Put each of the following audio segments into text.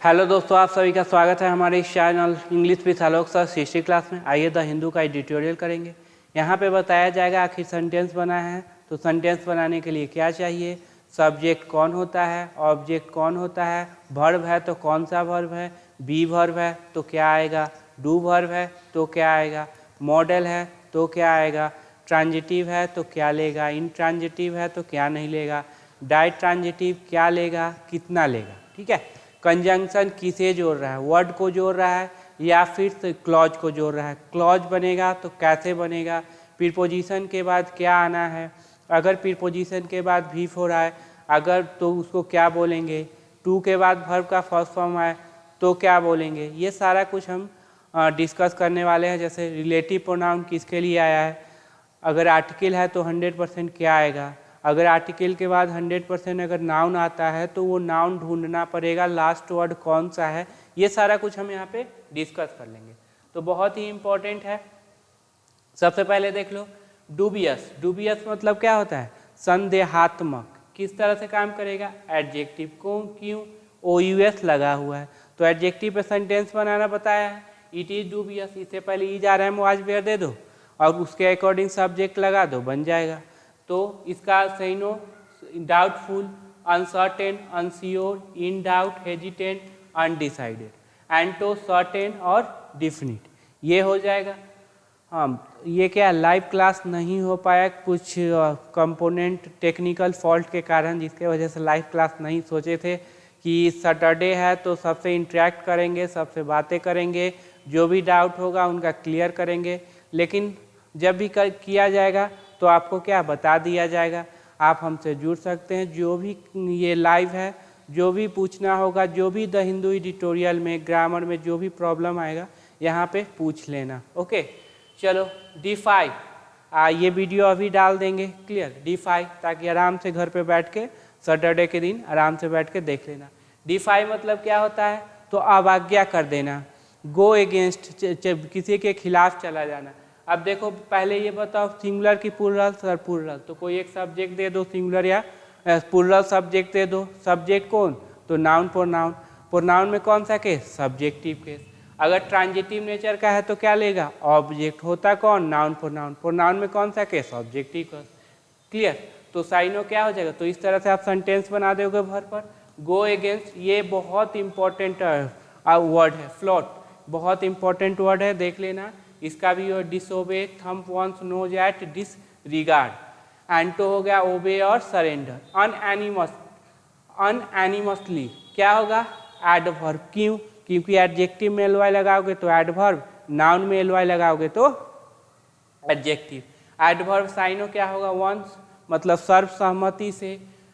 Hello दोस्तों, आप सभी का स्वागत है हमारे इस channel English with Alok sir history class में। आइए द हिंदू का एडिटोरियल करेंगे। यहाँ पे बताया जाएगा आखिर सेंटेंस बना है तो सेंटेंस बनाने के लिए क्या चाहिए, सब्जेक्ट कौन होता है, ऑब्जेक्ट कौन होता है, वर्ब है तो कौन सा वर्ब है, बी वर्ब है तो क्या आएगा, डू वर्ब है तो क्या आएगा, मॉडल है तो क्या आएगा, ट्रांजिटिव है तो क्या लेगा, इनट्रांजिटिव है तो क्या नहीं लेगा, डाइट ट्रांजिटिव क्या लेगा, कितना लेगा। ठीक है, कंजंक्शन किसे जोड़ रहा है, वर्ड को जोड़ रहा है या फिर क्लॉज को जोड़ रहा है, क्लॉज बनेगा तो कैसे बनेगा, प्रीपोजिशन के बाद क्या आना है, अगर प्रीपोजिशन के बाद भी हो रहा है अगर तो उसको क्या बोलेंगे, टू के बाद वर्ब का फर्स्ट फॉर्म आए तो क्या बोलेंगे, ये सारा कुछ हम डिस्कस करने वाले हैं। जैसे रिलेटिव प्रोनाउन किसके लिए आया है, अगर आर्टिकल है तो 100% क्या आएगा, अगर आर्टिकल के बाद 100% अगर नाउन आता है तो वो नाउन ढूंढना पड़ेगा, लास्ट वर्ड कौन सा है, ये सारा कुछ हम यहाँ पे डिस्कस कर लेंगे। तो बहुत ही इंपॉर्टेंट है। सबसे पहले देख लो डूबियस। डूबियस मतलब क्या होता है, संदेहात्मक। किस तरह से काम करेगा, एडजेक्टिव को क्यों OUS लगा हुआ है तो एडजेक्टिव पे सेंटेंस बनाना बताया है, इट इज डूबियस। इससे पहले ई जा रहा है वाज वेयर दे दो और उसके अकॉर्डिंग सब्जेक्ट लगा दो, बन जाएगा। तो इसका सही no doubtful, uncertain, unsure, in doubt, hesitant, undecided, and तो सर्टेन और डिफिनिट, ये हो जाएगा। हाँ, ये क्या लाइव क्लास नहीं हो पाया, कुछ कंपोनेंट टेक्निकल फॉल्ट के कारण, जिसके वजह से लाइव क्लास नहीं सोचे थे कि सैटरडे है तो सबसे इंटरेक्ट करेंगे, सबसे बातें करेंगे, जो भी डाउट होगा उनका क्लियर करेंगे। लेकिन जब भी किया जाएगा तो आपको क्या बता दिया जाएगा, आप हमसे जुड़ सकते हैं, जो भी ये लाइव है, जो भी पूछना होगा, जो भी द हिंदू एडिटोरियल में ग्रामर में जो भी प्रॉब्लम आएगा यहाँ पे पूछ लेना। ओके, चलो D5 ये वीडियो अभी डाल देंगे, क्लियर, D5, ताकि आराम से घर पे बैठ के सैटरडे के दिन आराम से बैठ के देख लेना। D5 मतलब क्या होता है, तो अवज्ञा कर देना, गो अगेंस्ट, किसी के खिलाफ चला जाना। अब देखो पहले ये बताओ सिंगुलर की प्लूरल, सर प्लूरल, तो कोई एक सब्जेक्ट दे दो सिंगुलर या प्लूरल सब्जेक्ट दे दो। सब्जेक्ट कौन, तो नाउन प्रोनाउन, प्रोनाउन में कौन सा केस, सब्जेक्टिव केस। अगर ट्रांजिटिव नेचर का है तो क्या लेगा, ऑब्जेक्ट, होता कौन, नाउन प्रोनाउन, प्रोनाउन में कौन सा केस, ऑब्जेक्टिव केस। क्लियर, तो साइनो क्या हो जाएगा, तो इस तरह से आप सेंटेंस बना दोगे भर पर। गो अगेंस्ट, ये बहुत इंपॉर्टेंट वर्ड है, फ्लॉट बहुत इंपॉर्टेंट वर्ड है, देख लेना इसका भी। और disobey, thumb one's nose at disregard, and तो हो गया ओबे और सरेंडर। अनएनिमसली क्या होगा, एडवर्ब, क्यों, क्योंकि एडजेक्टिव में एलवाई लगाओगे तो एडवर्ब, नाउन में एलवाई लगाओगे तो एडजेक्टिव। एडवर्ब साइनो क्या होगा, वंस मतलब सर्वसहमति से,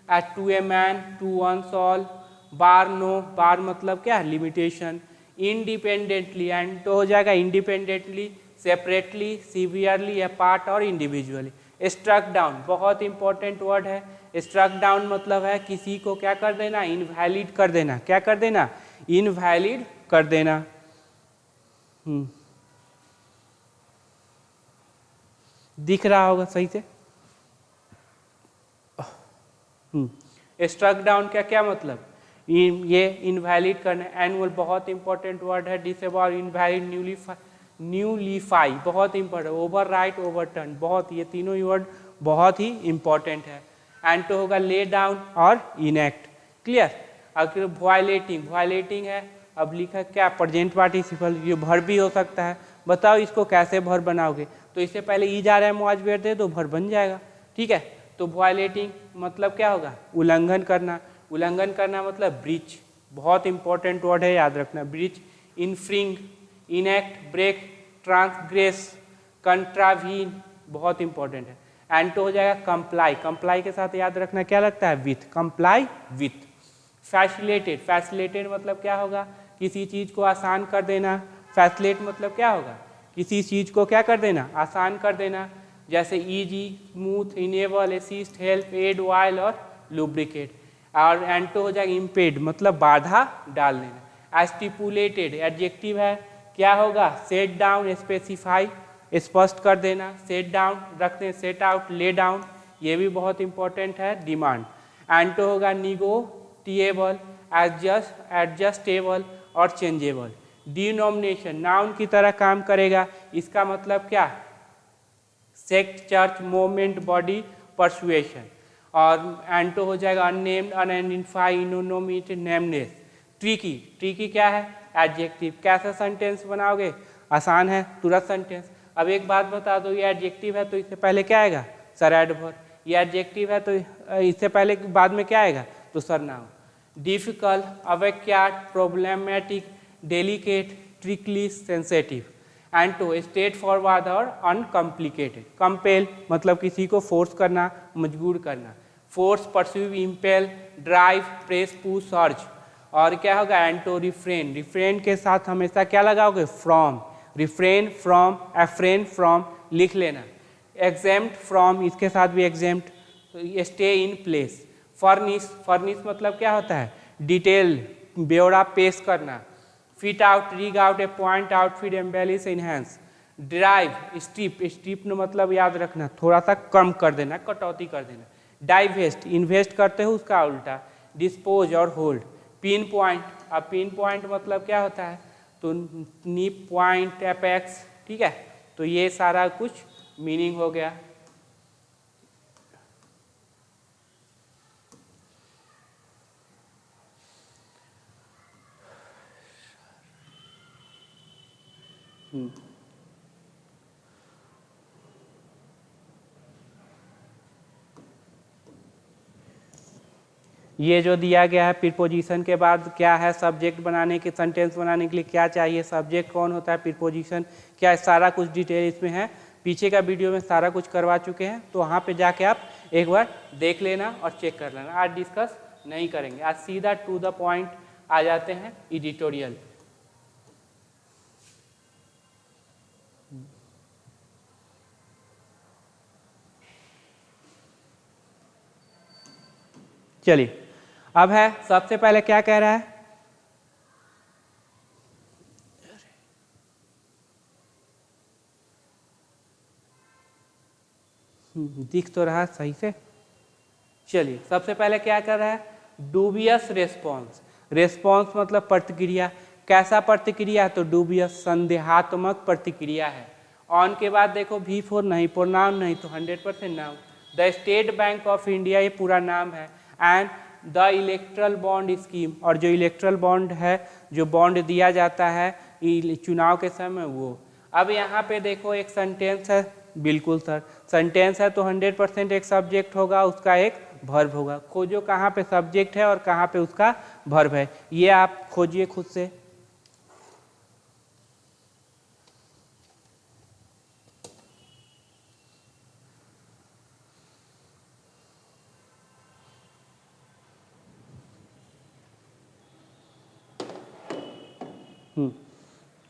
at to a man, to once all, bar no, bar मतलब क्या, लिमिटेशन, इंडिपेंडेंटली, एंड तो हो जाएगा इंडिपेंडेंटली, सेपरेटली, सीवियरली, अपार्ट और इंडिविजुअली। स्ट्रक डाउन बहुत इंपॉर्टेंट वर्ड है। स्ट्रक डाउन मतलब है किसी को क्या कर देना, इनवैलिड कर देना, क्या कर देना, इनवैलिड कर देना। दिख रहा होगा सही से। स्ट्रक डाउन का क्या मतलब, ये इनवैलिड करना। एनुअल बहुत इंपॉर्टेंट वर्ड है। डिसेबल, इनवैलिड, न्यूलीफाई बहुत इंपॉर्टेंट, ओवर राइट, ओवरटर्न, बहुत, ये तीनों ही वर्ड बहुत ही इंपॉर्टेंट है। एंड तो होगा ले डाउन और इनएक्ट, क्लियर। अगर वायलेटिंग, वायलेटिंग है, अब लिखा क्या, प्रेजेंट पार्टिसिपल, ये भर भी हो सकता है। बताओ इसको कैसे भर बनाओगे, तो इससे पहले ई जा रहा है मुआज वेर दे दो, भर बन जाएगा। ठीक है, तो वायलेटिंग मतलब क्या होगा, उल्लंघन करना। उल्लंघन करना मतलब ब्रीच, बहुत इंपॉर्टेंट वर्ड है, याद रखना। ब्रीच, इनफ्रिंग, इनएक्ट, ब्रेक, ट्रांसग्रेस, कंट्रावीन, बहुत इंपॉर्टेंट है। एंड तो हो जाएगा कंप्लाई, कंप्लाई के साथ याद रखना क्या लगता है, with, comply with. Facilitated, facilitated मतलब क्या होगा, किसी चीज़ को आसान कर देना। फैसिलेट मतलब क्या होगा, किसी चीज़ को क्या कर देना, आसान कर देना। जैसे easy, smooth, enable, assist, help, aid, oil और लुब्रिकेट। और एंड तो हो जाएगा इम्पेड मतलब बाधा डाल देना। स्टिपुलेटेड एडजेक्टिव है, क्या होगा, सेट डाउन, स्पेसिफाई, स्पष्ट कर देना। सेट डाउन रखते, सेट आउट, ले डाउन, ये भी बहुत इंपॉर्टेंट है। डिमांड, एंड तो होगा निगोटिएबल, एडजस्टेबल और चेंजेबल। डिनोमिनेशन नाउन की तरह काम करेगा, इसका मतलब क्या, sect, church, movement, body, persuasion. और एंटो हो जाएगा unnamed, unidentified, innominated, nameless. Tricky, tricky क्या है, एडजेक्टिव। कैसा सेंटेंस बनाओगे, आसान है, तुरंत सेंटेंस। अब एक बात बता दो, ये एडजेक्टिव है तो इससे पहले क्या आएगा, सर एडवर्ब। ये एडजेक्टिव है तो इससे पहले बाद में क्या आएगा, तो sir noun. Difficult, awkward, problematic, delicate, trickly, sensitive. एंटो, स्ट्रेट फॉरवर्ड और अनकॉम्प्लिकेटेड। कंपेल मतलब किसी को फोर्स करना, मजबूर करना। Force, pursue, impel, drive, press, push, urge. और क्या होगा, एंटो, रिफ्रेन। रिफ्रेन के साथ हमेशा क्या लगाओगे, फ्रॉम। रिफ्रेन फ्रॉम, एफ्रेन फ्रॉम, लिख लेना। एग्जेम्प्ट फ्रॉम, इसके साथ भी एग्जेम्प्ट, तो stay in place. Furnish, furnish मतलब क्या होता है, डिटेल, ब्यौरा पेश करना। Fit out, rig out, point out, fit, embellish, enhance. Drive, strip, strip मतलब याद रखना, थोड़ा सा कम कर देना, कटौती कर देना। डाइवेस्ट, इन्वेस्ट करते हो उसका उल्टा। डिस्पोज और होल्ड। पिन पॉइंट, अब पिन पॉइंट मतलब क्या होता है, तो नीप पॉइंट, एपेक्स, ठीक है। तो ये सारा कुछ मीनिंग हो गया। ये जो दिया गया है प्रीपोजिशन के बाद क्या है, सब्जेक्ट बनाने के, सेंटेंस बनाने के लिए क्या चाहिए, सब्जेक्ट कौन होता है, प्रीपोजिशन क्या है, सारा कुछ डिटेल इसमें है। पीछे का वीडियो में सारा कुछ करवा चुके हैं, तो वहाँ पे जाके आप एक बार देख लेना और चेक कर लेना। आज डिस्कस नहीं करेंगे, आज सीधा टू द पॉइंट आ जाते हैं, एडिटोरियल। चलिए, अब है सबसे पहले क्या कह रहा है, दिख तो रहा सही से। चलिए, सबसे पहले क्या कर रहा है, डूबियस रेस्पॉन्स। रेस्पॉन्स मतलब प्रतिक्रिया। कैसा प्रतिक्रिया, तो डूबियस, संदेहात्मक प्रतिक्रिया है। ऑन के बाद देखो V4 नहीं, प्रोनाउन नहीं, तो 100% noun. The State Bank of India, ये पूरा नाम है। And the erectile bond scheme, और जो इलेक्ट्रल बॉन्ड है, जो बॉन्ड दिया जाता है चुनाव के समय, वो। अब यहाँ पे देखो एक सेंटेंस है, बिल्कुल सर, सेंटेंस है तो 100% एक सब्जेक्ट होगा, उसका एक वर्ब होगा। खोजो कहाँ पे सब्जेक्ट है और कहाँ पे उसका वर्ब है, ये आप खोजिए खुद से।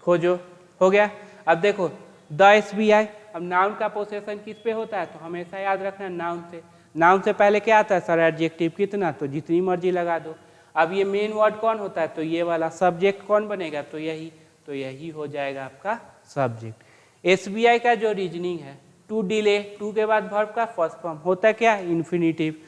खोजो, हो गया। अब देखो द SBI, अब नाउन का पोसेशन किस पे होता है, तो हमेशा याद रखना नाउन से। नाउन से पहले क्या आता है सर, एडजेक्टिव, कितना, तो जितनी मर्जी लगा दो। अब ये मेन वर्ड कौन होता है, तो ये वाला। सब्जेक्ट कौन बनेगा, तो यही हो जाएगा आपका सब्जेक्ट। SBI का जो रीजनिंग है, टू डिले, टू के बाद वर्ब का फर्स्ट फॉर्म होता क्या, इन्फिनिटिव,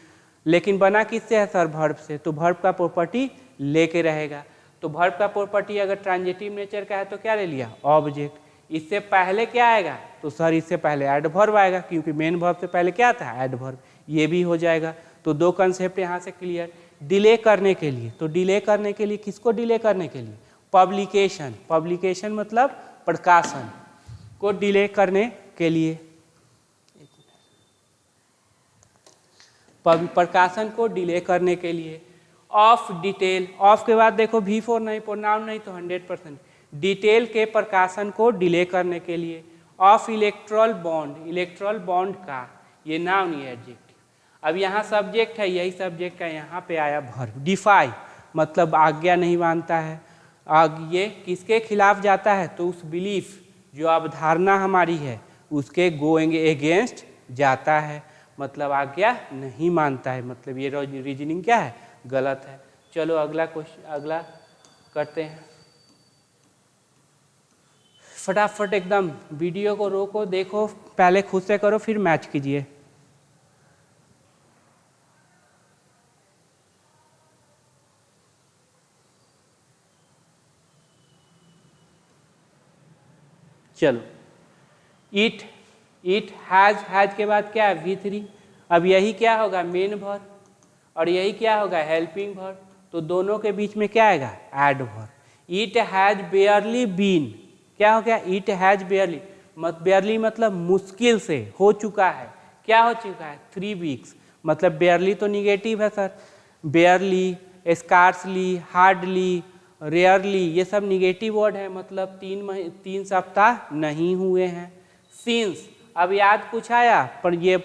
लेकिन बना किससे है सर, वर्ब से, तो वर्ब का प्रॉपर्टी लेके रहेगा। तो वर्ब का प्रॉपर्टी अगर ट्रांजिटिव नेचर का है तो क्या ले लिया, ऑब्जेक्ट। इससे पहले क्या आएगा, तो सर इससे पहले एडवर्ब आएगा, क्योंकि मेन वर्ब से पहले क्या आता है, एडवर्ब। ये भी हो जाएगा। तो दो कंसेप्ट यहाँ से क्लियर। डिले करने के लिए, तो डिले करने के लिए किसको डिले करने के लिए, पब्लिकेशन। पब्लिकेशन मतलब प्रकाशन को डिले करने के लिए, प्रकाशन को डिले करने के लिए। ऑफ डिटेल, ऑफ के बाद देखो V4 नहीं, प्रोनाउन नहीं, तो 100%। डिटेल के प्रकाशन को डिले करने के लिए। Of erectile bond, erectile bond का, ये नाउन, ये एडजेक्टिव। अब यहाँ सब्जेक्ट है, यही सब्जेक्ट का यहाँ पे आया वर्ब। डिफाई मतलब आज्ञा नहीं मानता है, ये किसके खिलाफ जाता है, तो उस बिलीफ, जो अवधारणा हमारी है, उसके गोइंग एगेंस्ट जाता है, मतलब आज्ञा नहीं मानता है, मतलब ये रीजनिंग क्या है, गलत है। चलो अगला क्वेश्चन, अगला करते हैं। फटाफट एकदम वीडियो को रोको, देखो, पहले खुद से करो, फिर मैच कीजिए। चलो, इट, इट हैज के बाद क्या है V3। अब यही क्या होगा मेन वर्ब, और यही क्या होगा हेल्पिंग वर्ब, तो दोनों के बीच में क्या आएगा adverb. It has barely been, क्या हो गया इट हैज बेयरली, बेयरली मतलब मुश्किल से, हो चुका है, क्या हो चुका है 3 वीक्स, मतलब बेयरली तो निगेटिव है सर, बेयरली, स्कार्सली, हार्डली, रेयरली ये सब निगेटिव वर्ड है, मतलब 3 सप्ताह नहीं हुए हैं। सिंस, अब याद कुछ आया, पर ये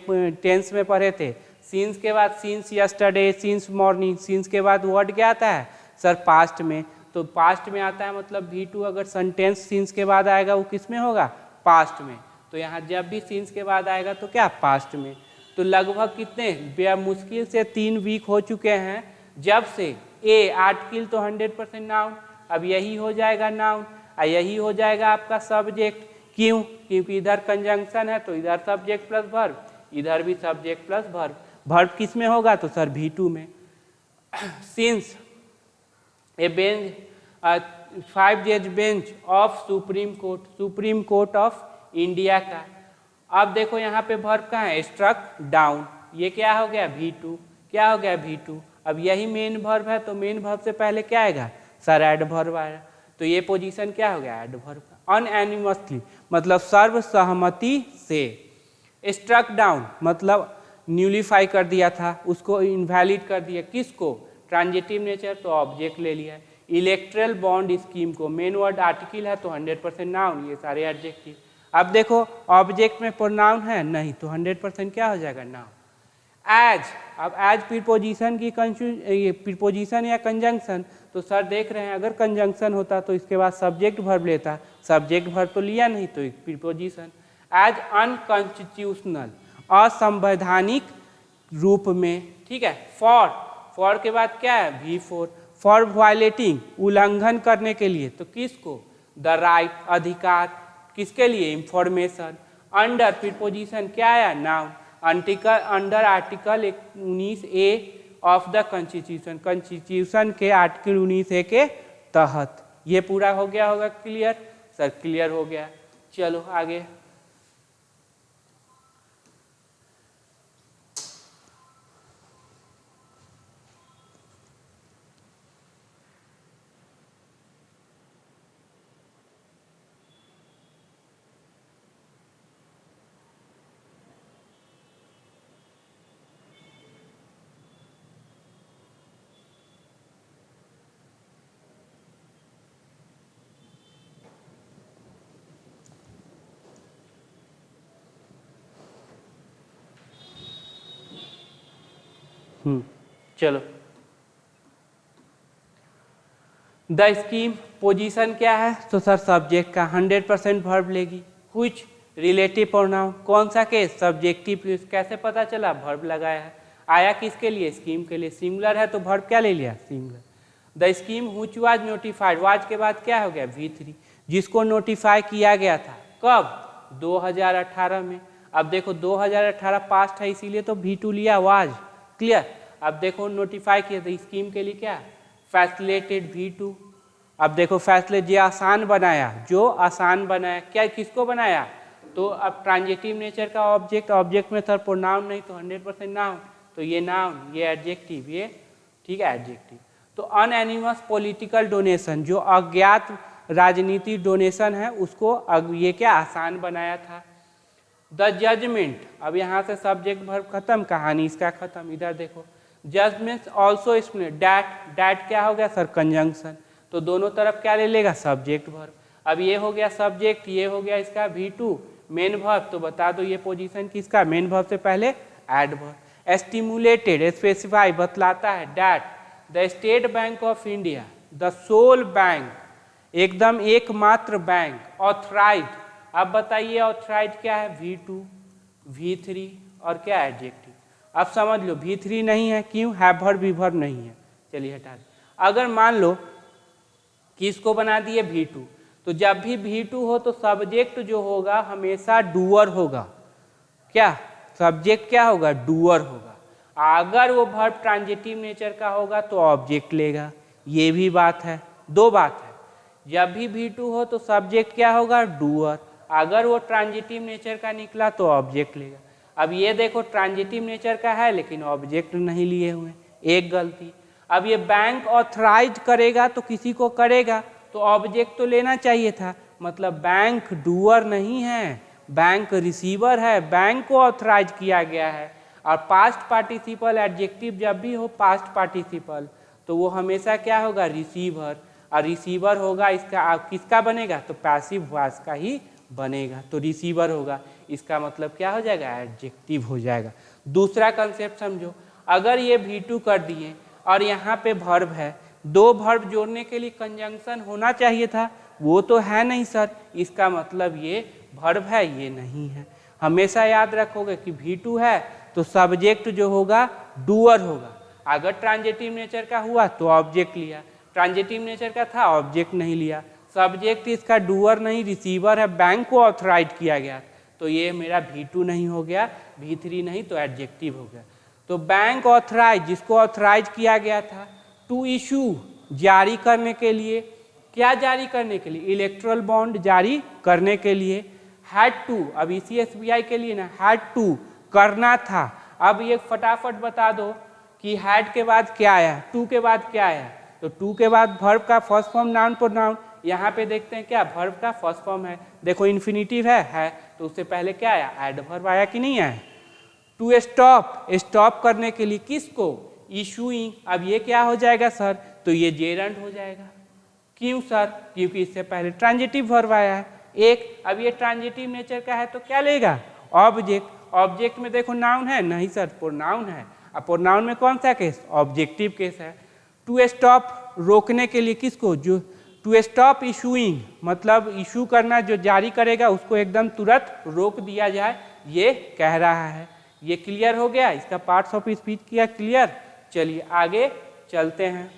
टेंस में पढ़े थे, सिंस के बाद since yesterday, since morning, since के बाद वर्ड क्या आता है सर पास्ट में, तो पास्ट में आता है मतलब V2 अगर सेंटेंस सिंस के बाद आएगा वो किस में होगा पास्ट में, तो यहाँ जब भी सिंस के बाद आएगा तो क्या पास्ट में। तो लगभग कितने मुश्किल से 3 वीक हो चुके हैं जब से ए आर्टिकल तो 100% नाउन, अब यही हो जाएगा नाउन और यही हो जाएगा आपका सब्जेक्ट, क्यों, क्योंकि इधर कंजंक्शन है तो इधर सब्जेक्ट प्लस वर्ब, इधर भी सब्जेक्ट प्लस वर्ब, वर्ब किस में होगा तो सर V2 में। सिंस ए बेंच 5 जज bench of supreme court of India का, अब देखो यहाँ पे वर्ब कहाँ है स्ट्रक डाउन, ये क्या हो गया V2, क्या हो गया V2। अब यही मेन वर्ब है तो मेन वर्ब से पहले क्या आएगा सर एडवर्ब आएगा, तो ये पोजीशन क्या हो गया एडवर्ब का। अनएनिमसली मतलब सर्वसहमति से, स्ट्रक डाउन मतलब न्यूलीफाई कर दिया था, उसको इनवैलिड कर दिया, किसको ट्रांजिटिव नेचर तो ऑब्जेक्ट ले लिया। इलेक्ट्रल बॉन्ड स्कीम को, मेन वर्ड आर्टिकल है तो 100% नाउन, ये सारे एडजेक्टिव। अब देखो ऑब्जेक्ट में प्रोनाउन है नहीं तो 100% क्या हो जाएगा नाउन। एज, अब एज प्रीपोजिशन की प्रीपोजिशन या कंजंक्शन, तो सर देख रहे हैं अगर कंजंक्शन होता तो इसके बाद सब्जेक्ट वर्ब लेता, सब्जेक्ट वर्ब तो लिया नहीं तो एक प्रीपोजिशन। एज अनकॉन्स्टिट्यूशनल असंवैधानिक रूप में, ठीक है। फॉर के बाद क्या है V4, फॉर वायलेटिंग उल्लंघन करने के लिए, तो किसको द राइट अधिकार, किसके लिए इंफॉर्मेशन। अंडर प्रीपोजिशन क्या आया noun, under article 19A of the constitution के आर्टिकल 19A के तहत, ये पूरा हो गया होगा क्लियर सर, क्लियर हो गया। चलो आगे, चलो द स्कीम पोजीशन क्या है तो सर सब्जेक्ट का 100% वर्ब लेगी। व्हिच रिलेटिव प्रोनाउन, कौन सा केस सब्जेक्टिव, कैसे पता चला वर्ब लगाया है, आया किसके लिए स्कीम के लिए, सिंगुलर है तो वर्ब क्या ले लिया singular. The scheme which was notified, was के बाद क्या हो गया V3, जिसको नोटिफाई किया गया था कब 2018 में। अब देखो 2018 पास्ट है इसीलिए तो V2 लिया वाज, क्लियर। अब देखो नोटिफाई किया था स्कीम के लिए क्या फैसिलिटेटेड V2। अब देखो फैसले जो आसान बनाया, जो आसान बनाया, क्या किसको बनाया तो अब ट्रांजिटिव नेचर का ऑब्जेक्ट, ऑब्जेक्ट में सर प्रोनाउन नहीं तो 100% नाउन, तो ये नाउन, ये एडजेक्टिव, ये ठीक है एडजेक्टिव। तो अनएनिमस पॉलिटिकल डोनेशन, जो अज्ञात राजनीतिक डोनेशन है उसको ये क्या आसान बनाया था। द जजमेंट, अब यहाँ से सब्जेक्ट वर्ब खत्म, कहानी इसका खत्म। इधर देखो जजमेंट ऑल्सो इसमें डैट क्या हो गया सर कंजंक्शन, तो दोनों तरफ क्या ले लेगा सब्जेक्ट वर्ब। अब ये हो गया सब्जेक्ट, ये हो गया इसका V2 मेन वर्ब, तो बता दो ये पोजीशन किसका, मेन वर्ब से पहले एडवर्ब। स्टिमुलेटेड स्पेसिफाई बतलाता है that the State Bank of India, the sole bank, एकदम एकमात्र बैंक। ऑथराइज, अब बताइए ऑथराइज क्या है V2 V3 और क्या एडजेक्टिव। अब समझ लो V3 नहीं है, क्यों हैव वर्ब भी वर्ब नहीं है, चलिए हटा दे। अगर मान लो किसको बना दिए V2, तो जब भी V2 हो तो सब्जेक्ट जो होगा हमेशा डूअर होगा, क्या सब्जेक्ट क्या होगा डूअर होगा। अगर वो वर्ब ट्रांजिटिव नेचर का होगा तो ऑब्जेक्ट लेगा, ये भी बात है, दो बात है। जब भी V2 हो तो सब्जेक्ट क्या होगा डूअर, अगर वो ट्रांजिटिव नेचर का निकला तो ऑब्जेक्ट लेगा। अब ये देखो ट्रांजिटिव नेचर का है लेकिन ऑब्जेक्ट नहीं लिए हुए, एक गलती। अब ये बैंक ऑथराइज करेगा तो किसी को करेगा तो ऑब्जेक्ट तो लेना चाहिए था, मतलब बैंक डूअर नहीं है, बैंक रिसीवर है, बैंक को ऑथराइज किया गया है। और पास्ट पार्टिसिपल एडजेक्टिव जब भी हो पास्ट पार्टिसिपल तो वो हमेशा क्या होगा, रिसीवर। और रिसीवर होगा इसका किसका बनेगा, तो पैसिव वॉइस का ही बनेगा, तो रिसीवर होगा। इसका मतलब क्या हो जाएगा, एडजेक्टिव हो जाएगा। दूसरा कंसेप्ट समझो, अगर ये V2 कर दिए और यहाँ पे वर्ब है, दो वर्ब जोड़ने के लिए कंजंक्शन होना चाहिए था, वो तो है नहीं सर, इसका मतलब ये वर्ब है, ये नहीं है। हमेशा याद रखोगे कि V2 है तो सब्जेक्ट जो होगा डूअर होगा। अगर ट्रांजिटिव नेचर का हुआ तो ऑब्जेक्ट लिया, ट्रांजिटिव नेचर का था ऑब्जेक्ट नहीं लिया। सब्जेक्ट इसका डूअर नहीं रिसीवर है, बैंक को ऑथराइज किया गया, तो ये मेरा V2 नहीं हो गया, V3 नहीं, तो एडजेक्टिव हो गया। तो बैंक ऑथराइज, जिसको ऑथराइज किया गया था, टू इशू जारी करने के लिए, क्या जारी करने के लिए, इलेक्ट्रल बॉन्ड जारी करने के लिए, हैड टू, अब इसी SBI के लिए ना, हैड टू करना था। अब ये फटाफट बता दो कि हैड के बाद क्या आया, टू के बाद क्या आया, तो टू के बाद वर्ब का फर्स्ट फॉर्म नाउन प्रोनाउन। यहाँ पे देखते हैं क्या वर्ब का फर्स्ट फॉर्म है, देखो इन्फिनिटिव है, तो उससे पहले क्या आया, एडवर्ब आया कि नहीं आया। टू स्टॉप, स्टॉप करने के लिए किसको, इशूइंग। अब ये क्या हो जाएगा सर, तो ये जेरंड हो जाएगा। क्यों सर, क्योंकि इससे पहले ट्रांजिटिव वर्ब आया है एक। अब ये ट्रांजिटिव नेचर का है तो क्या लेगा, ऑब्जेक्ट। ऑब्जेक्ट में देखो नाउन है, नहीं सर प्रोनाउन है। अब प्रोनाउन में कौन सा केस, ऑब्जेक्टिव केस है। टू स्टॉप रोकने के लिए किसको, जो टू स्टॉप इशूइंग, मतलब इशू करना, जो जारी करेगा उसको एकदम तुरंत रोक दिया जाए, ये कह रहा है। ये क्लियर हो गया, इसका पार्ट्स ऑफ स्पीच किया क्लियर। चलिए आगे चलते हैं।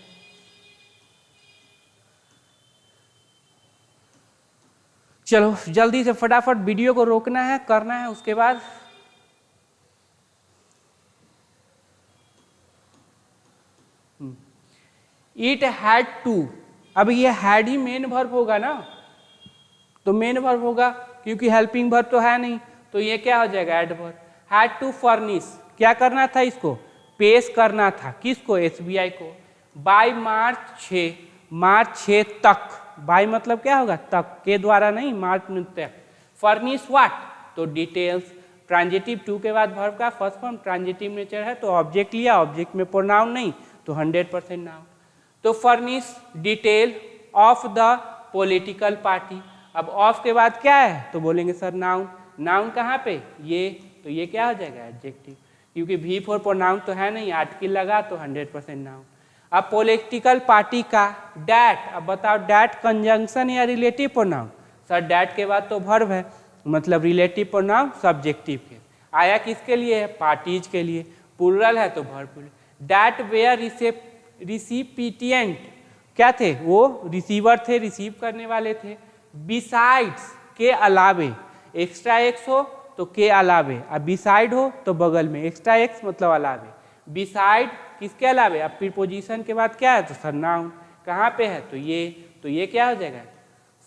चलो जल्दी से फटाफट वीडियो को रोकना है, करना है, उसके बाद इट हैड टू। अब ये हैड ही मेन वर्ब होगा ना, तो मेन वर्ब होगा क्योंकि हेल्पिंग वर्ब तो है नहीं, तो ये क्या हो जाएगा, एडवर्ब। हैड टू फर्निश, क्या करना था, इसको पेश करना था, किसको, SBI को, बाय मार्च 6 तक। बाय मतलब क्या होगा, तक, के द्वारा नहीं, मार्च तक। फर्निश व्हाट, तो डिटेल्स। ट्रांजिटिव टू के बाद वर्ब का फर्स्ट फॉर्म ट्रांजिटिव नेचर है तो ऑब्जेक्ट लिया, ऑब्जेक्ट में प्रोनाउन नहीं तो 100% नाउन। तो furnish detail of the political party. अब ऑफ के बाद क्या है, तो बोलेंगे सर नाउन। नाउन कहाँ पे, ये, तो ये क्या हो जाएगा, एडजेक्टिव, क्योंकि V4 प्रोनाउन तो है नहीं, आर्टिकल लगा तो 100% नाउन। अब पॉलिटिकल पार्टी का डैट, अब बताओ डैट कंजंक्शन या रिलेटिव प्रोनाउन, सर डैट के बाद तो वर्ब है, मतलब रिलेटिव प्रोनाउन सब्जेक्टिव के आया, किसके लिए है, पार्टीज के लिए, प्लूरल है तो वर्ब। डैट वेयर रिसिपिएंट क्या थे, वो रिसीवर थे, रिसीव करने वाले थे। बिसाइड्स, के अलावे, एक्स्ट्रा एक्स हो तो के अलावे, अब बिसाइड हो तो बगल में एक्स्ट्रा एक्स मतलब अलावे। बिसाइड किसके अलावे, अब प्रीपोजिशन के बाद क्या है, तो सर नाउन। कहाँ पे है, तो ये क्या हो जाएगा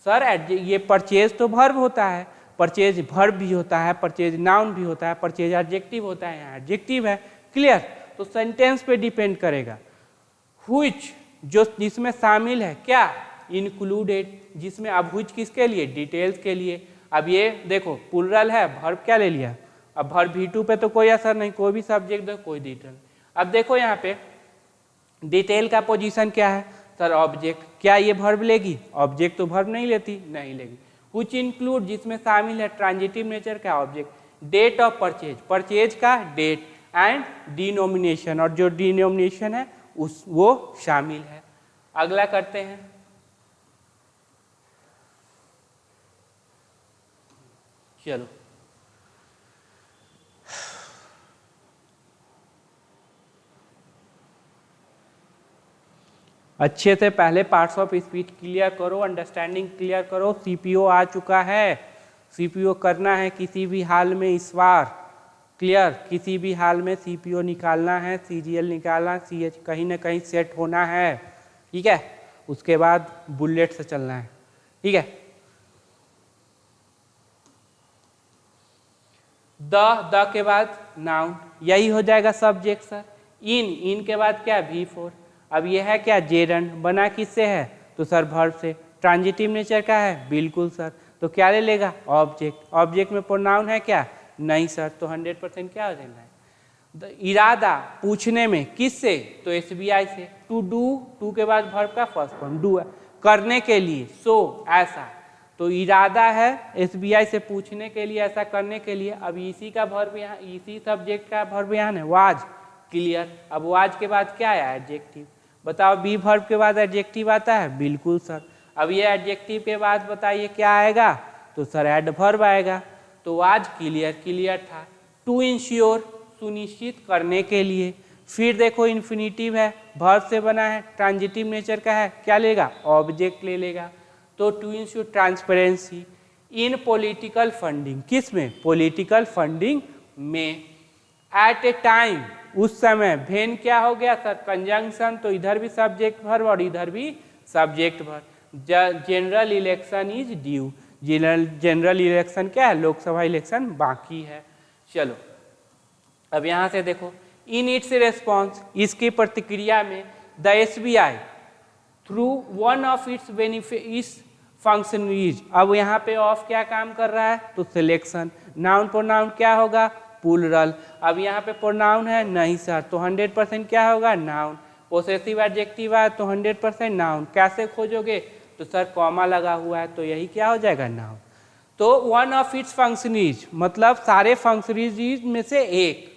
सर, ये परचेज तो वर्ब होता है, परचेज वर्ब भी होता है, परचेज नाउन भी होता है, परचेज एडजेक्टिव होता है, यहाँ एडजेक्टिव है, क्लियर। तो सेंटेंस पे डिपेंड करेगा। व्हिच, जो जिसमें शामिल है, क्या, इंक्लूडेड, जिसमें, अब व्हिच किसके लिए, डिटेल्स के लिए। अब ये देखो प्लूरल है, वर्ब क्या ले लिया, अब वर्ब V2 पे तो कोई असर नहीं, कोई भी सब्जेक्ट दो कोई डिटेल। अब देखो यहाँ पे डिटेल का पोजीशन क्या है, सर ऑब्जेक्ट, क्या ये वर्ब लेगी, ऑब्जेक्ट तो वर्ब नहीं लेती, नहीं लेगी। व्हिच इंक्लूड, जिसमें शामिल है, ट्रांजिटिव नेचर का object. Date of purchase, purchase का डेट, एंड डिनोमिनेशन, और जो डिनोमिनेशन है वो शामिल है। अगला करते हैं, चलो अच्छे से पहले पार्ट्स ऑफ स्पीच क्लियर करो, अंडरस्टैंडिंग क्लियर करो। CPO आ चुका है, CPO करना है किसी भी हाल में इस बार, क्लियर, किसी भी हाल में CPO निकालना है, CGL निकालना, CH कहीं ना कहीं सेट होना है, ठीक है। उसके बाद बुलेट से चलना है, ठीक है। द के बाद नाउन, यही हो जाएगा सब्जेक्ट सर। इन के बाद क्या V4। अब ये है क्या जेरंड, बना किससे है तो सर वर्ब से। ट्रांजिटिव नेचर का है बिल्कुल सर, तो क्या ले लेगा ऑब्जेक्ट। ऑब्जेक्ट में प्रोनाउन है क्या नहीं सर, तो 100% क्या हो जाएगा इरादा पूछने में किससे तो SBI से। टू डू, टू के बाद वर्ब का फर्स्ट फॉर्म डू है, करने के लिए, सो ऐसा, तो इरादा है SBI से पूछने के लिए, ऐसा करने के लिए। अब इसी का वर्ब यहाँ, इसी सब्जेक्ट का वर्ब यहाँ है वाज, क्लियर। अब वाज के बाद क्या आया एडजेक्टिव, बताओ बी वर्ब के बाद एडजेक्टिव आता है बिल्कुल सर। अब ये एडजेक्टिव के बाद बताइए क्या आएगा तो सर एडवर्ब आएगा। तो वाज क्लियर, क्लियर था। टू इंश्योर, सुनिश्चित करने के लिए। फिर देखो इन्फिनिटिव है, वर्ब से बना है, ट्रांजिटिव नेचर का है, क्या लेगा ऑब्जेक्ट ले लेगा। तो to ensure transparency in political funding, किस में पॉलिटिकल फंडिंग में। एट ए टाइम, उस समय। भेन क्या हो गया सर कंजंक्शन, तो इधर भी सब्जेक्ट वर्ब और इधर भी subject verb. General election is due, general election क्या है लोकसभा इलेक्शन बाकी है। चलो अब यहाँ से देखो इन इट्स रेस्पॉन्स, इसकी प्रतिक्रिया में the SBI through one of its benefit functionaries. अब यहाँ पे ऑफ क्या काम कर रहा है तो सिलेक्शन। नाउन प्रोनाउन क्या होगा प्लूरल। अब यहाँ पे प्रोनाउन है नहीं सर, तो 100% क्या होगा नाउन। पोसेसिव एडजेक्टिव है तो 100% नाउन। कैसे खोजोगे तो सर कॉमा लगा हुआ है, तो यही क्या हो जाएगा नाउन। तो वन ऑफ इट्स फंक्शनरीज मतलब सारे फंक्शनरीज में से एक।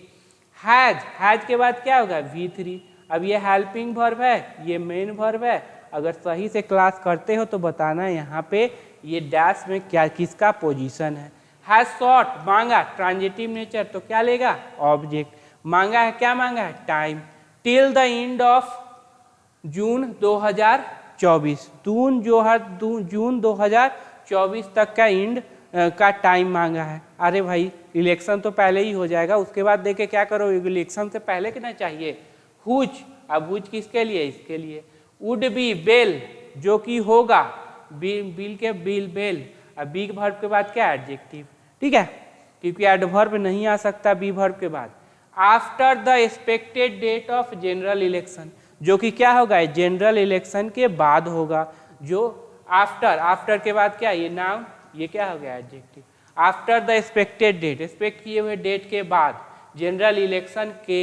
हैज, हैज के बाद क्या होगा V3। अब ये हेल्पिंग वर्ब है, ये मेन वर्ब है। अगर सही से क्लास करते हो तो बताना है यहाँ पे ये डैश में क्या किसका पोजीशन है। हैज सॉट, मांगा, ट्रांजिटिव नेचर, तो क्या लेगा ऑब्जेक्ट। मांगा है, क्या मांगा है time. Till the end of June 2024, जून 2024 तक का एंड का टाइम मांगा है। अरे भाई इलेक्शन तो पहले ही हो जाएगा, उसके बाद देखे क्या करो, इलेक्शन से पहले कितना चाहिए हुज। अब हुज किसके लिए, इसके लिए। वुड बी, बेल जो कि होगा, बिल के बिल बेल। अब बी वर्ब के बाद क्या एडजेक्टिव, ठीक है, क्योंकि एडवर्ब नहीं आ सकता बी वर्ब के बाद। After the expected date of general election, जो कि क्या होगा जनरल इलेक्शन के बाद होगा। जो आफ्टर, आफ्टर के बाद क्या ये नाउन, ये क्या हो गया adjective. After the expected date, expect किए हुए डेट के बाद, जनरल इलेक्शन के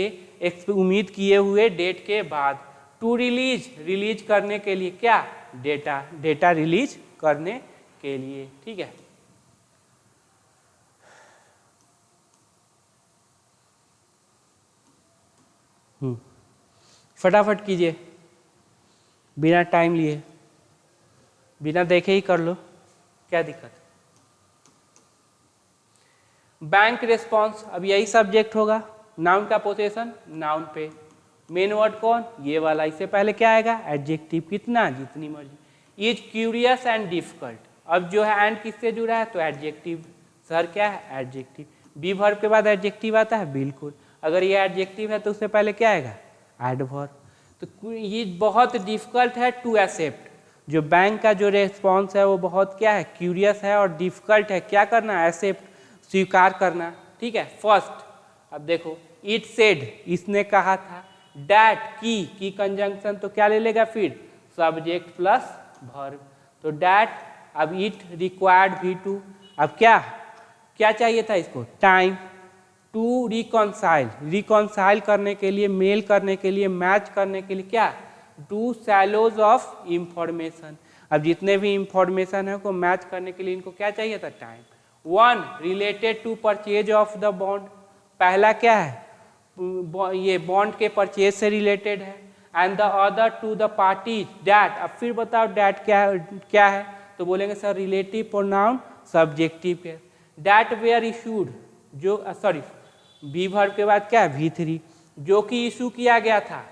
उम्मीद किए हुए डेट के बाद। टू रिलीज, रिलीज करने के लिए क्या डेटा, डेटा रिलीज करने के लिए, ठीक है। फटाफट कीजिए, बिना टाइम लिए, बिना देखे ही कर लो, क्या दिक्कत। बैंक रिस्पॉन्स, अब यही सब्जेक्ट होगा। नाउन का पोजीशन नाउन पे। मेन वर्ड कौन, ये वाला। इससे पहले क्या आएगा एडजेक्टिव, कितना जितनी मर्जी। इज क्यूरियस एंड डिफिकल्ट, अब जो है एंड किससे जुड़ा है तो एडजेक्टिव। सर क्या है एडजेक्टिव। बी वर्ब के बाद एडजेक्टिव आता है बिल्कुल। अगर ये एडजेक्टिव है तो उससे पहले क्या आएगा एडवर्ब। तो ये बहुत डिफिकल्ट है टू एक्सेप्ट, जो बैंक का जो रेस्पॉन्स है वो बहुत क्या है क्यूरियस है और डिफिकल्ट है क्या करना एक्सेप्ट, स्वीकार करना, ठीक है। फर्स्ट अब देखो इट सेड, इसने कहा था। डैट की कंजंक्शन, तो क्या ले लेगा फिर सब्जेक्ट प्लस वर्ब। तो डैट, अब इट रिक्वायर्ड V2। अब क्या चाहिए था इसको टाइम। टू रिकॉन्साइल, रिकॉन्साइल करने के लिए, मेल करने के लिए, मैच करने के लिए क्या टू सैलोज ऑफ इंफॉर्मेशन। अब जितने भी इंफॉर्मेशन है को मैच करने के लिए इनको क्या चाहिए था time. One related to purchase of the bond, पहला क्या है ये बॉन्ड के परचेज से रिलेटेड है। And the other to the party that. अब फिर बताओ डैट क्या है तो बोलेंगे सर रिलेटिव प्रोनाउन सब्जेक्टिव के। डैट वेयर इशूड, जो सॉरी बी वर्ब के बाद क्या है V3, जो कि इशू किया गया था,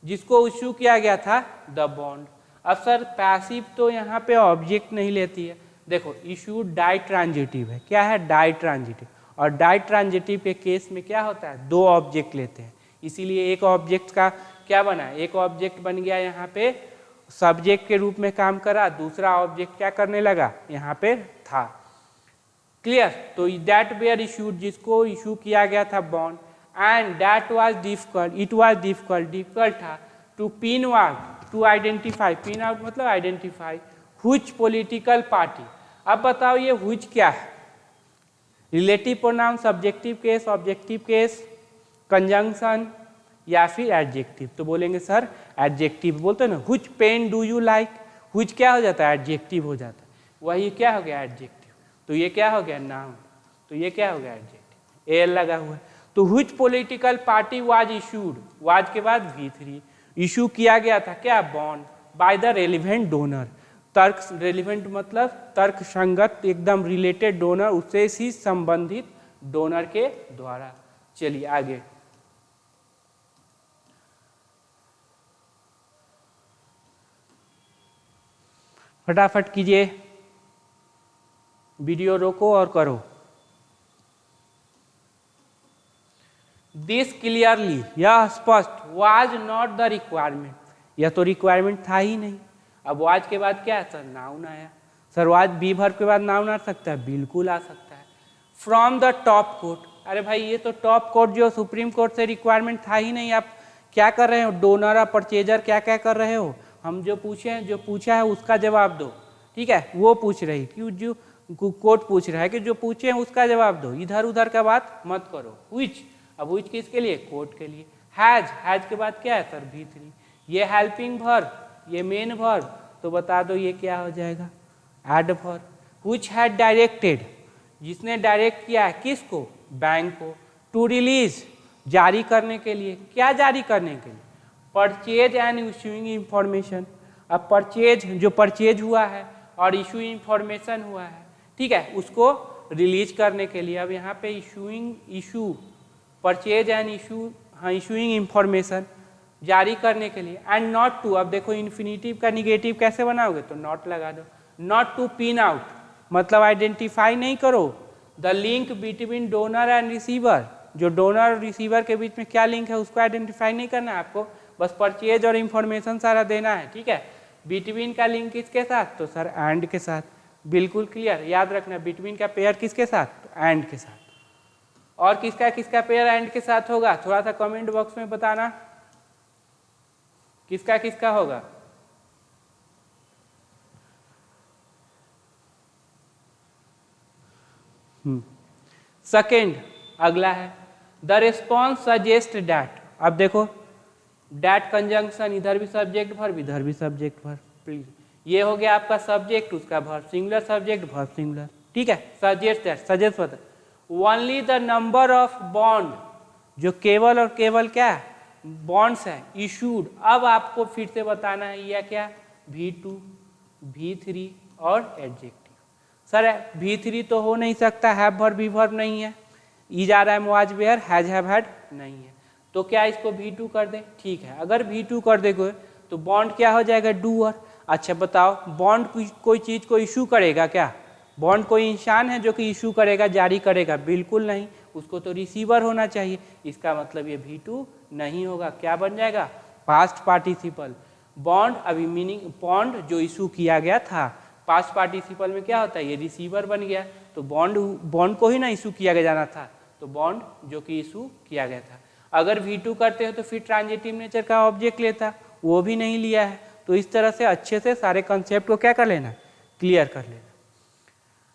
जिसको इशू किया गया था द बॉन्ड। अब सर पैसिव तो यहाँ पे ऑब्जेक्ट नहीं लेती है। देखो इशू डाई ट्रांजिटिव है, क्या है डाई ट्रांजिटिव, और डाई ट्रांजिटिव के केस में क्या होता है दो ऑब्जेक्ट लेते हैं, इसीलिए एक ऑब्जेक्ट का क्या बना, एक ऑब्जेक्ट बन गया यहाँ पे सब्जेक्ट के रूप में काम करा, दूसरा ऑब्जेक्ट क्या करने लगा यहाँ पे था। क्लियर। तो दैट वेयर इशूड, जिसको इशू किया गया था bond, and that was difficult, it was difficult था to pin out, to identify, pin out मतलब आइडेंटिफाई व्हिच पॉलिटिकल पार्टी। अब बताओ ये व्हिच क्या है, relative pronoun, subjective case, objective case, conjunction या फिर एडजेक्टिव। तो बोलेंगे सर एडजेक्टिव, बोलते हैं ना which pen do you like, which क्या हो जाता है एडजेक्टिव हो जाता है, वही क्या हो गया एडजेक्टिव। तो ये क्या हो गया नाउन, तो ये क्या हो गया एडजेक्टिव, एल लगा हुआ है। तो which political party was issued, was के बाद V3, इशू किया गया था क्या bond, by the relevant donor, तर्क रेलिवेंट मतलब तर्क संगत, एकदम रिलेटेड डोनर, उससे ही संबंधित डोनर के द्वारा। चलिए आगे, फटाफट कीजिए, वीडियो रोको और करो। दिस क्लियरली, यह स्पष्ट, वाज नॉट द रिक्वायरमेंट, यह तो रिक्वायरमेंट था ही नहीं। अब वाज के बाद क्या है सर, नाउन आया। सर वाज बी वर्ब के बाद नाउन आ सकता है, बिल्कुल आ सकता है। फ्रॉम द टॉप कोर्ट, अरे भाई ये तो टॉप कोर्ट जो सुप्रीम कोर्ट से रिक्वायरमेंट था ही नहीं, आप क्या कर रहे हो, डोनर और परचेजर क्या क्या कर रहे हो, हम जो पूछे हैं, जो पूछा है उसका जवाब दो, ठीक है, वो पूछ रही, क्यों जो कोर्ट पूछ रहा है कि जो पूछे हैं उसका जवाब दो, इधर उधर का बात मत करो। व्हिच, अब व्हिच किसके लिए, कोर्ट के लिए। हैज के बाद क्या है सर V3, ये हेल्पिंग वर्ब, ये मेन वर्ब, तो बता दो ये क्या हो जाएगा एडवर्ब। व्हिच हैड डायरेक्टेड, जिसने डायरेक्ट किया है किसको, बैंक को, टू रिलीज, जारी करने के लिए, क्या जारी करने के लिए, परचेज एंड इशूइंग इंफॉर्मेशन। अब परचेज, जो परचेज हुआ है और इशू इंफॉर्मेशन हुआ है, ठीक है, उसको रिलीज करने के लिए। अब यहाँ पे issuing, issue, purchase and issue, हाँ इशूइंग इंफॉर्मेशन, जारी करने के लिए। एंड नॉट टू, अब देखो इन्फिनिटिव का निगेटिव कैसे बनाओगे, तो नॉट लगा दो। नॉट टू पिन आउट मतलब आइडेंटिफाई नहीं करो the link between donor and receiver, जो डोनर और रिसीवर के बीच में क्या लिंक है उसको आइडेंटिफाई नहीं करना है आपको, बस परचेज और इंफॉर्मेशन सारा देना है, ठीक है। बिटवीन का लिंक किसके साथ, तो सर एंड के साथ, बिल्कुल क्लियर, याद रखना बिटवीन का पेयर किसके साथ, तो एंड के साथ। और किसका किसका पेयर एंड के साथ होगा, थोड़ा सा कमेंट बॉक्स में बताना किसका किसका होगा। सेकेंड, अगला है द रिस्पॉन्स सजेस्ट डैट। अब देखो डैट कंजंक्शन, इधर भी सब्जेक्ट वर्ब, इधर भी सब्जेक्ट वर्ब, प्लीज ये हो गया आपका सब्जेक्ट, उसका verb, singular subject verb singular, ठीक है। सजेस्ट दैट, सजेस्ट बता, only the number of bond, जो केवल और केवल क्या बॉन्ड्स है इशूड। अब आपको फिर से बताना है यह क्या, V2, V3 और एडजेक्टिव। सर V3 तो हो नहीं सकता, हैव वर्ब बी वर्ब नहीं है, इज आ रहा है, was were, has have had नहीं है, तो क्या इसको V2 कर दे, ठीक है। अगर V2 कर देगे तो बॉन्ड क्या हो जाएगा, डूअर। अच्छा बताओ बॉन्ड कोई चीज को इशू करेगा क्या, बॉन्ड कोई इंसान है जो कि इशू करेगा, जारी करेगा, बिल्कुल नहीं, उसको तो रिसीवर होना चाहिए, इसका मतलब ये V2 नहीं होगा, क्या बन जाएगा पास्ट पार्टिसिपल। बॉन्ड अभी मीनिंग, बॉन्ड जो इशू किया गया था, पास्ट पार्टिसिपल में क्या होता है, ये रिसीवर बन गया, तो बॉन्ड को ही ना इशू किया गया जाना था, तो बॉन्ड जो कि इशू किया गया था। अगर V2 करते हो तो फिर ट्रांजिटिव नेचर का ऑब्जेक्ट लेता, वो भी नहीं लिया है, तो इस तरह से अच्छे से सारे कंसेप्ट को क्या कर लेना, क्लियर कर लेना।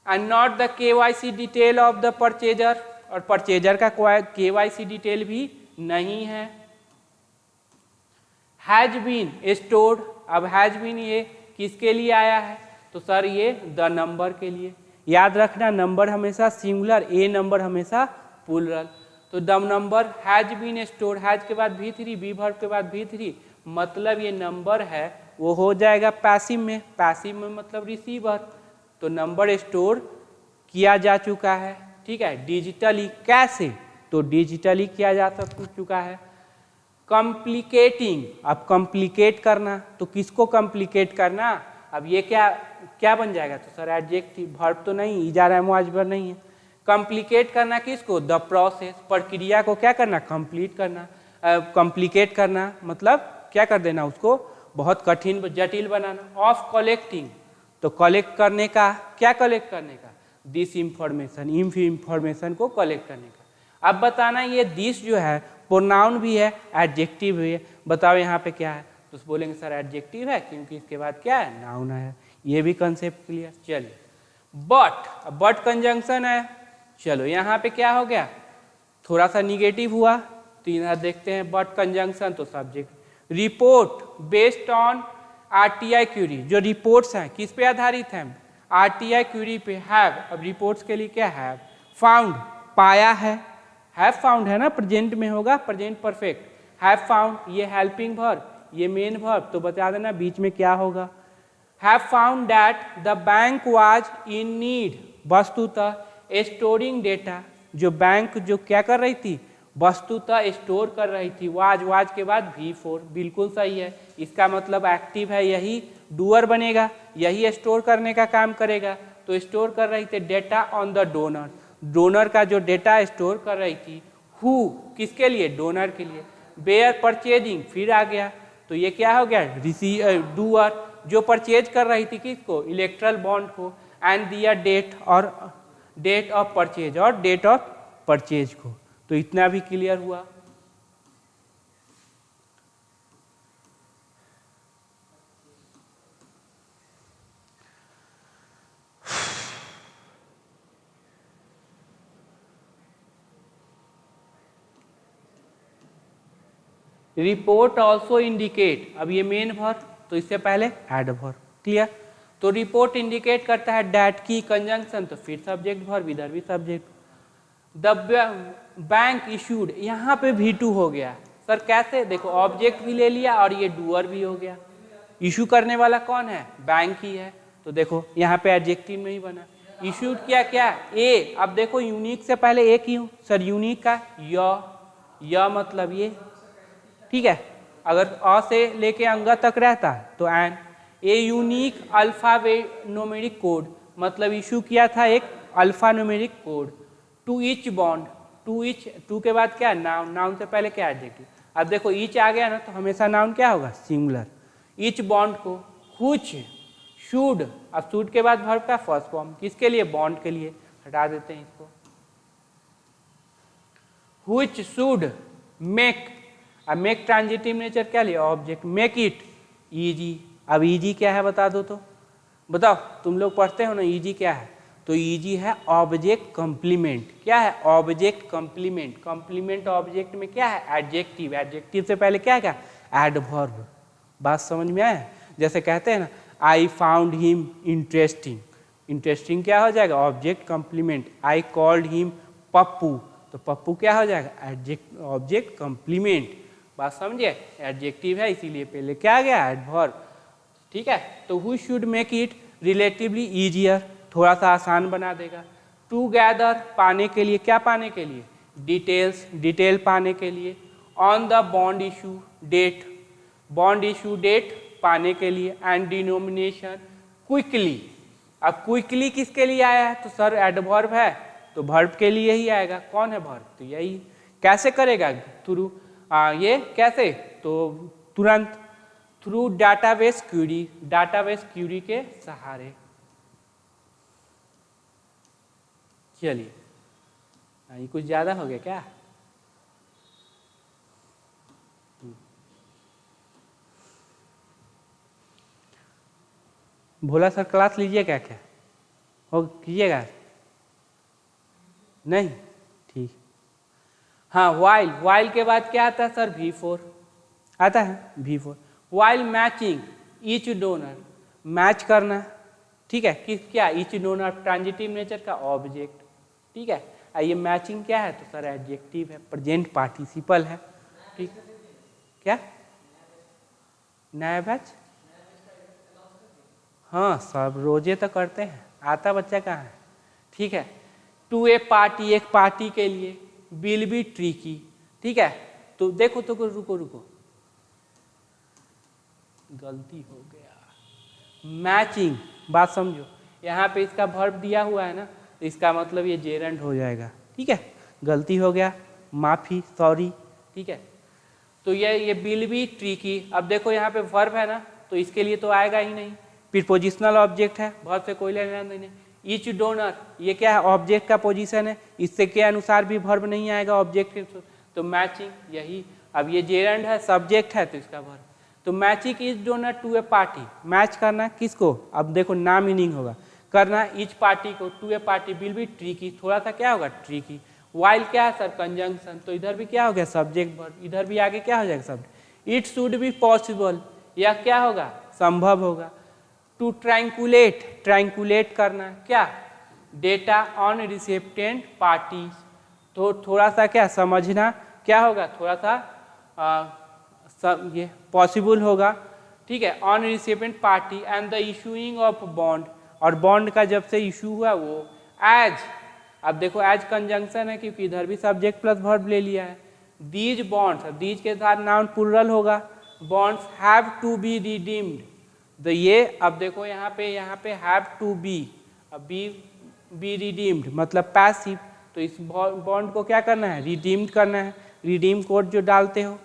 And not the KYC detail of the purchaser, और परचेजर का KYC डिटेल भी नहीं है। हैज बीन स्टोर्ड, अब हैज बीन ये किसके लिए आया है, तो सर ये द नंबर के लिए, याद रखना नंबर हमेशा सिंगुलर, ए नंबर हमेशा प्लूरल, तो the number has been stored, has के बाद V3, बी वर्ब के बाद V3, मतलब ये नंबर है वो हो जाएगा पैसिव में, पैसिव में मतलब रिसीवर, तो नंबर स्टोर किया जा चुका है, ठीक है। डिजिटली कैसे, तो डिजिटली किया जा चुका है। कॉम्प्लिकेटिंग, अब कॉम्प्लिकेट करना, तो किसको कॉम्प्लिकेट करना, अब ये क्या क्या बन जाएगा, तो सर एडजेक्टिव, वर्ब तो नहीं, इजारा मुआजबर नहीं है। कॉम्प्लिकेट करना किसको, द प्रोसेस, प्रक्रिया को क्या करना, कंप्लीट करना, कॉम्प्लिकेट करना मतलब क्या कर देना, उसको बहुत कठिन जटिल बनाना। ऑफ कलेक्टिंग, तो कलेक्ट करने का, क्या कलेक्ट करने का, दिस इंफॉर्मेशन, इंफॉर्मेशन को कलेक्ट करने का। अब बताना ये दिस जो है प्रोनाउन भी है, एडजेक्टिव भी है। बताओ यहाँ पे क्या है, तो बोलेंगे सर एडजेक्टिव है क्योंकि इसके बाद क्या है, नाउन है। ये भी कंसेप्ट क्लियर। चलिए बट कंजंक्शन है। चलो यहाँ पे क्या हो गया, थोड़ा सा निगेटिव हुआ, तो यहाँ देखते हैं बट कंजंक्शन तो subject. Report based on RTI query, जो रिपोर्ट्स हैं किस पे आधारित हैं, आरटीआई क्यूरी पे। हैव, अब रिपोर्ट्स के लिए क्या है, फाउंड, पाया है। हैव फाउंड है ना, प्रेजेंट में होगा, प्रेजेंट परफेक्ट। हैव फाउंड, ये हेल्पिंग वर्ब, ये मेन वर्ब, तो बता देना बीच में क्या होगा। Have found that the bank was in need, वस्तुतः स्टोरिंग डेटा, जो बैंक जो क्या कर रही थी, वस्तुतः स्टोर कर रही थी। वाज के बाद V4, बिल्कुल सही है। इसका मतलब एक्टिव है, यही डूअर बनेगा, यही स्टोर करने का काम करेगा। तो स्टोर कर रही थी data on the donor, donor का जो डेटा स्टोर कर रही थी। हु, किसके लिए, डोनर के लिए। बेयर परचेजिंग, फिर आ गया, तो ये क्या हो गया, डूअर, जो परचेज कर रही थी किसको, इलेक्ट्रल बॉन्ड को। एंड दिया डेट, और डेट ऑफ परचेज, और डेट ऑफ परचेज को। तो इतना भी क्लियर हुआ। रिपोर्ट ऑल्सो इंडिकेट, अब ये मेन वर्ब, तो इससे पहले एडवर्ब, क्लियर। तो रिपोर्ट इंडिकेट करता है डैट की कंजंक्शन, तो फिर सब्जेक्ट वर्ब, इधर भी सब्जेक्ट। द बैंक इशूड, यहाँ पे V2 हो गया सर, कैसे, देखो ऑब्जेक्ट भी ले लिया और ये डूअर भी हो गया। इशू करने वाला कौन है, बैंक ही है, तो देखो यहाँ पे एडजेक्टिव नहीं बना। इशूड किया क्या, ए, अब देखो यूनिक से पहले ए क्यों सर, यूनिक का य मतलब ये, ठीक है। अगर अ से लेके अंग तक रहता है तो an. A unique alphanumeric code, मतलब इशू किया था एक alphanumeric code. To each bond, to के बाद क्या, नाउन, नाउन से पहले क्या एडजेक्टिव। अब देखो ईच आ गया ना, तो हमेशा नाउन क्या होगा, सिंगुलर। ईच बॉन्ड को, व्हिच, शुड, अब शुड के बाद वर्ब का फर्स्ट फॉर्म, किसके लिए, बॉन्ड के लिए, हटा देते हैं इसको। व्हिच शुड मेक, अब मेक ट्रांजिटिव नेचर क्या लिया, ऑब्जेक्ट। मेक इट इजी, अब इजी क्या है बता दो, तो बताओ, तुम लोग पढ़ते हो ना इजी क्या है, तो इजी है ऑब्जेक्ट कंप्लीमेंट। क्या है, ऑब्जेक्ट कंप्लीमेंट। कंप्लीमेंट ऑब्जेक्ट में क्या है, एडजेक्टिव, एडजेक्टिव से पहले क्या है, एडवर्ब। बात समझ में आया, जैसे कहते हैं ना, I found him interesting, interesting क्या हो जाएगा, object complement. I called him Pappu, तो पप्पू क्या हो जाएगा, ऑब्जेक्ट कंप्लीमेंट। बात समझिए, एडजेक्टिव है इसीलिए पहले क्या आ गया, एडवर्ब, ठीक है। तो who should make it relatively easier, थोड़ा सा आसान बना देगा। टू गैदर, पाने के लिए, क्या पाने के लिए, डिटेल्स, डिटेल पाने के लिए। On the bond issue date, bond issue date पाने के लिए। एंड डिनोमिनेशन क्विकली, अब क्विकली किसके लिए आया है, तो सर एडवर्ब है, तो वर्ब के लिए ही आएगा। कौन है वर्ब, तो यही। कैसे करेगा, थ्रू, ये कैसे, तो तुरंत, through database query, database query के सहारे। चलिए, ये कुछ ज्यादा हो गया क्या, भोला सर क्लास लीजिए क्या, क्या हो, कीजिएगा नहीं, ठीक। हाँ, वाइल, वाइल के बाद क्या आता है सर, V4 आता है, V4। While matching each donor, match करना, ठीक है, किस, क्या, ईच डोनर, ट्रांजिटिव नेचर का ऑब्जेक्ट, ठीक है। ये मैचिंग क्या है, तो सर एडजेक्टिव है, प्रेजेंट पार्टिसिपल है, ठीक। क्या, नया बैच, हाँ सब रोजे तो करते हैं, आता बच्चा कहाँ है, ठीक है। टू ए पार्टी, एक पार्टी के लिए। विल बी ट्रिकी, ठीक है। तो देखो, तो रुको रुको, गलती हो गया, मैचिंग, बात समझो, यहाँ पे इसका वर्ब दिया हुआ है ना, तो इसका मतलब ये जेरेंड हो जाएगा, ठीक है। गलती हो गया, माफी, सॉरी, ठीक है। तो ये विल बी ट्रिकी, अब देखो यहाँ पे वर्ब है ना, तो इसके लिए तो आएगा ही नहीं, प्रीपोजिशनल ऑब्जेक्ट है, वर्ब से कोई लेना नहीं। ईच डोनर, ये क्या है, ऑब्जेक्ट का पोजीशन है, इससे के अनुसार भी वर्ब नहीं आएगा ऑब्जेक्ट के, तो मैचिंग यही। अब ये जेरंड है, सब्जेक्ट है, तो इसका वर्ब। तो matching each donor to a party, match करना किसको, अब देखो ना मीनिंग होगा, करना ईच पार्टी को to a party will be tricky, थोड़ा सा क्या होगा ट्रिकी। वाइल क्या है सर, कंजंक्शन, तो इधर भी क्या हो गया सब्जेक्ट वर्ब, इधर भी आगे क्या हो जाएगा subject. It should be possible, या क्या होगा संभव होगा। टू ट्रैंकुलेट, ट्रैंकुलेट करना क्या, डेटा ऑन रिसेप्टेंट पार्टीज, तो थोड़ा सा क्या समझना क्या होगा, थोड़ा सा ये पॉसिबल होगा, ठीक है। On recipient party and the issuing of bond, और बॉन्ड का जब से इशू हुआ वो एज, अब देखो एज कंजंक्शन है क्योंकि इधर भी सब्जेक्ट प्लस वर्ब ले लिया है। दीज बॉन्ड्स, दीज के साथ नाउन प्लुरल होगा, bonds have to be redeemed, तो ये अब देखो यहाँ पे हैव टू बी, अब बी रिडीम्ड मतलब पैसिव, तो इस बॉन्ड को क्या करना है, रिडीम्ड करना है, रिडीम कोड जो डालते हो।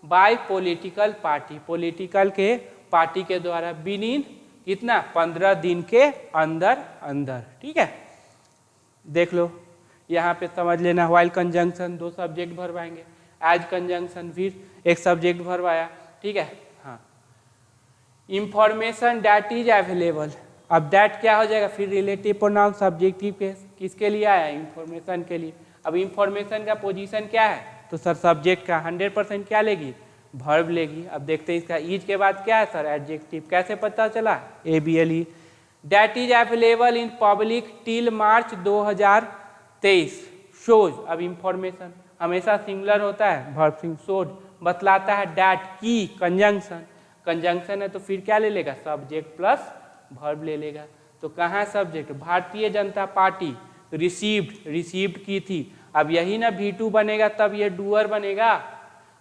बाय पॉलिटिकल पार्टी, पॉलिटिकल के पार्टी के द्वारा, विदिन कितना 15 दिन के अंदर अंदर, ठीक है। देख लो यहाँ पे समझ लेना, व्हाइल कंजंक्शन 2 सब्जेक्ट वर्ब आएंगे, एज कंजंक्शन फिर एक सब्जेक्ट वर्ब आया, ठीक है। हाँ, इंफॉर्मेशन दैट इज अवेलेबल, अब दैट क्या हो जाएगा फिर रिलेटिव प्रोनाउन सब्जेक्टिव केस, किसके लिए आया, इंफॉर्मेशन के लिए। अब इंफॉर्मेशन का पोजीशन क्या है, तो सर सब्जेक्ट का 100% क्या लेगी, वर्ब लेगी। अब देखते हैं इसका इज के बाद क्या है सर, एडजेक्टिव, कैसे पता चला, ABLE, that is available in public till March 2023, shows, अब इंफॉर्मेशन हमेशा सिंगुलर होता है, वर्ब सिंग, शोड बतलाता है, दैट की कंजंक्शन, कंजंक्शन है तो फिर क्या ले लेगा, सब्जेक्ट प्लस वर्ब ले लेगा। तो कहाँ subject, Bharatiya Janata party received, received की थी, अब यही ना V2 बनेगा तब ये डूअर बनेगा,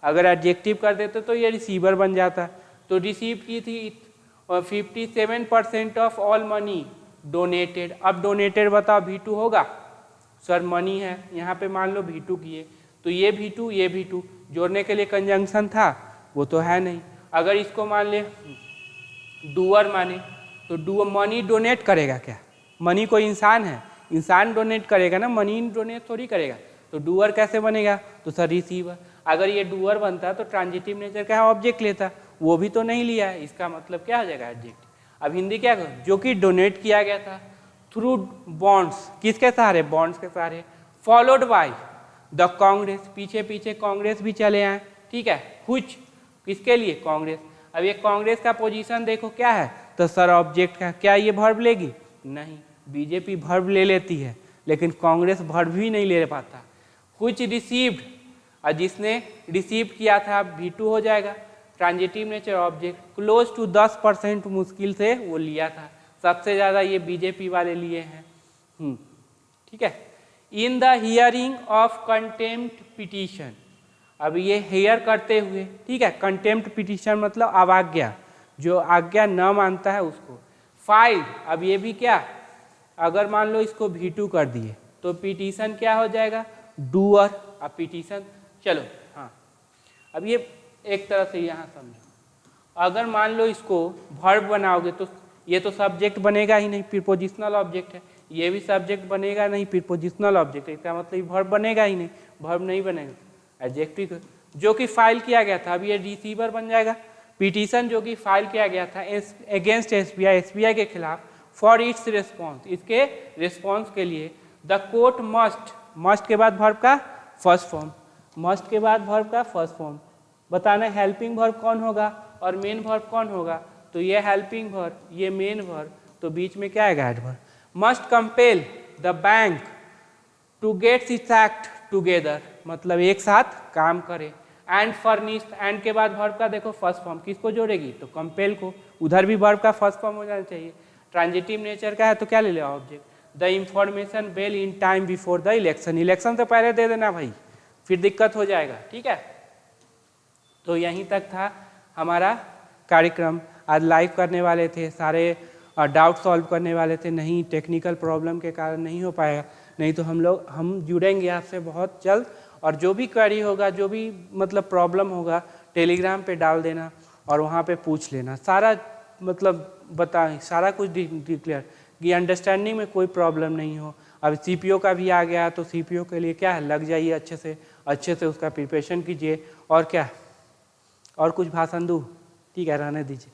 अगर एडजेक्टिव कर देते तो ये रिसीवर बन जाता। तो रिसीव की थी 57% ऑफ ऑल मनी डोनेटेड, अब डोनेटेड बताओ V2 होगा, सर मनी है, यहाँ पे मान लो V2 किए, तो ये V2 ये V2 जोड़ने के लिए कंजंक्शन था, वो तो है नहीं। अगर इसको मान ले डूअर माने, तो डूअर मनी डोनेट करेगा क्या, मनी कोई इंसान है, इंसान डोनेट करेगा ना, मनी डोनेट थोड़ी करेगा, तो डूअर कैसे बनेगा, तो सर रिसीवर। अगर ये डूअर बनता तो ट्रांजिटिव नेचर का ऑब्जेक्ट लेता, वो भी तो नहीं लिया है, इसका मतलब क्या हो जाएगा एडजेक्टिव। अब हिंदी क्या करो, जो कि डोनेट किया गया था थ्रू बॉन्ड्स, किसके सहारे, बॉन्ड्स के सहारे, फॉलोड बाय द कांग्रेस, पीछे पीछे कांग्रेस भी चले आए, ठीक है, कुछ किसके लिए, कांग्रेस। अब ये कांग्रेस का पोजीशन देखो क्या है, तो सर ऑब्जेक्ट का, क्या ये वर्ब लेगी, नहीं, बीजेपी वर्ब ले लेती है लेकिन कांग्रेस वर्ब भी नहीं ले पाता। कुछ रिसीव्ड, और जिसने रिसीव किया था V2 हो जाएगा, transitive nature object, close to 10% मुश्किल से वो लिया था, सबसे ज़्यादा ये बीजेपी वाले लिए हैं, ठीक है। In the hearing of contempt petition, अब ये हेयर करते हुए, ठीक है, कंटेम्प्ट पिटीशन मतलब अवाज्ञा, जो आज्ञा न मानता है उसको। फाइल, अब ये भी क्या, अगर मान लो इसको V2 कर दिए तो पिटीशन क्या हो जाएगा, डूअर, अब पिटीशन, चलो हाँ, अब ये एक तरह से यहाँ समझो, अगर मान लो इसको वर्ब बनाओगे तो ये तो सब्जेक्ट बनेगा ही नहीं, प्रीपोजिशनल ऑब्जेक्ट है, ये भी सब्जेक्ट बनेगा नहीं, प्रीपोजिशनल ऑब्जेक्ट है, इसका मतलब वर्ब बनेगा ही नहीं, वर्ब नहीं बनेगा, एडजेक्टिव जो कि फाइल किया गया था, अब ये रिसीवर बन जाएगा। पिटीशन जो कि फाइल किया गया था अगेंस्ट SBI, SBI के खिलाफ, फॉर इट्स रिस्पॉन्स, इसके रिस्पॉन्स के लिए, द कोर्ट मस्ट, मस्ट के बाद वर्ब का फर्स्ट फॉर्म, मस्ट के बाद वर्ब का फर्स्ट फॉर्म, बताना हेल्पिंग वर्ब कौन होगा और मेन वर्ब कौन होगा, तो ये हेल्पिंग वर्ब, ये मेन वर्ब, तो बीच में क्या आएगा adverb. Must compel the bank to get its act together, मतलब एक साथ काम करे। एंड फर्निश्ड, एंड के बाद वर्ब का देखो फर्स्ट फॉर्म, किसको जोड़ेगी, तो कंपेल को, उधर भी वर्ब का फर्स्ट फॉर्म हो जाना चाहिए। ट्रांजिटिव नेचर का है तो क्या ले लिया object, the information well in time before the election, election से पहले दे देना भाई, फिर दिक्कत हो जाएगा, ठीक है। तो यहीं तक था हमारा कार्यक्रम, आज लाइव करने वाले थे, सारे डाउट सॉल्व करने वाले थे, नहीं टेक्निकल प्रॉब्लम के कारण नहीं हो पाएगा, नहीं तो हम जुड़ेंगे आपसे बहुत जल्द, और जो भी क्वेरी होगा, जो भी मतलब प्रॉब्लम होगा, टेलीग्राम पे डाल देना और वहाँ पे पूछ लेना, सारा मतलब सारा कुछ डिक्लेयर, कि अंडरस्टैंडिंग में कोई प्रॉब्लम नहीं हो। अब CPO का भी आ गया तो CPO के लिए क्या है, लग जाइए अच्छे से उसका प्रिपरेशन कीजिए। और क्या, और कुछ भाषण दूँ? ठीक है, रहने दीजिए।